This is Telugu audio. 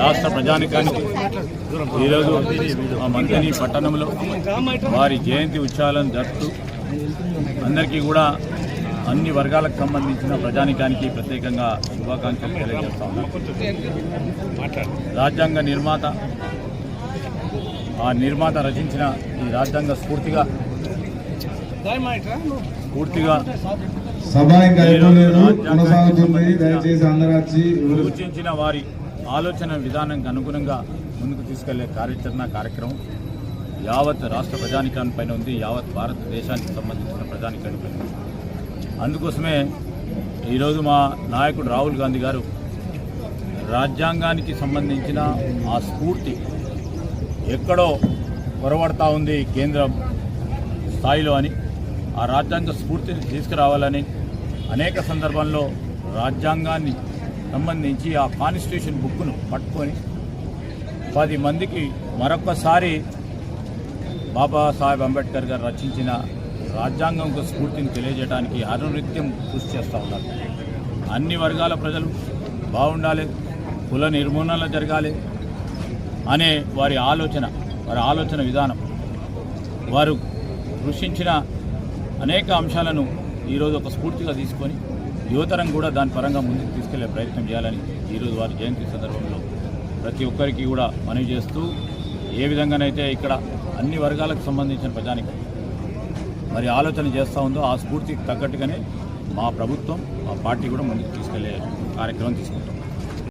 రాష్ట్ర ప్రజానికానికి ఈరోజు మా మంత్రి పట్టణంలో వారి జయంతి ఉత్సవాలను జరుపుతూ అందరికీ కూడా అన్ని వర్గాలకు సంబంధించిన ప్రజానికానికి ప్రత్యేకంగా శుభాకాంక్షలు తెలియజేస్తా ఉన్నాను. రాజ్యాంగ నిర్మాత ఆ నిర్మాత రచించిన ఈ రాజ్యాంగ స్ఫూర్తిగా సూచించిన వారి ఆలోచన విధానానికి అనుగుణంగా ముందుకు తీసుకెళ్లే కార్యక్రమం యావత్ రాష్ట్ర ప్రజానికానిపైన ఉంది, యావత్ భారతదేశానికి సంబంధించిన ప్రజానికానిపైన ఉంది. అందుకోసమే ఈరోజు మా నాయకుడు రాహుల్ గాంధీ గారు రాజ్యాంగానికి సంబంధించిన ఆ స్ఫూర్తి ఎక్కడో పొరబడతా ఉంది కేంద్ర స్థాయిలో అని, ఆ రాజ్యాంగ స్ఫూర్తిని తీసుకురావాలని అనేక సందర్భాల్లో రాజ్యాంగాన్ని సంబంధించి ఆ కాన్స్టిట్యూషన్ బుక్ను పట్టుకొని 10 మందికి మరొకసారి బాబాసాహెబ్ అంబేద్కర్ గారు రచించిన రాజ్యాంగం స్ఫూర్తిని తెలియజేయడానికి అనునిత్యం కృషి చేస్తూ ఉన్నారు. అన్ని వర్గాల ప్రజలు బాగుండాలి, కుల నిర్మూలన జరగాలి అనే వారి ఆలోచన విధానం, వారు కృషించిన అనేక అంశాలను ఈరోజు ఒక స్ఫూర్తిగా తీసుకొని యువతరం కూడా దాని పరంగా ముందుకు తీసుకెళ్లే ప్రయత్నం చేయాలని ఈరోజు వారి జయంతి సందర్భంలో ప్రతి ఒక్కరికి కూడా మనవి చేస్తూ, ఏ విధంగానైతే ఇక్కడ అన్ని వర్గాలకు సంబంధించిన ప్రజానికి మరి ఆలోచన చేస్తూ ఉందో ఆ స్ఫూర్తికి తగ్గట్టుగానే మా ప్రభుత్వం, మా పార్టీ కూడా ముందుకు తీసుకెళ్లే కార్యక్రమం తీసుకుంటాం.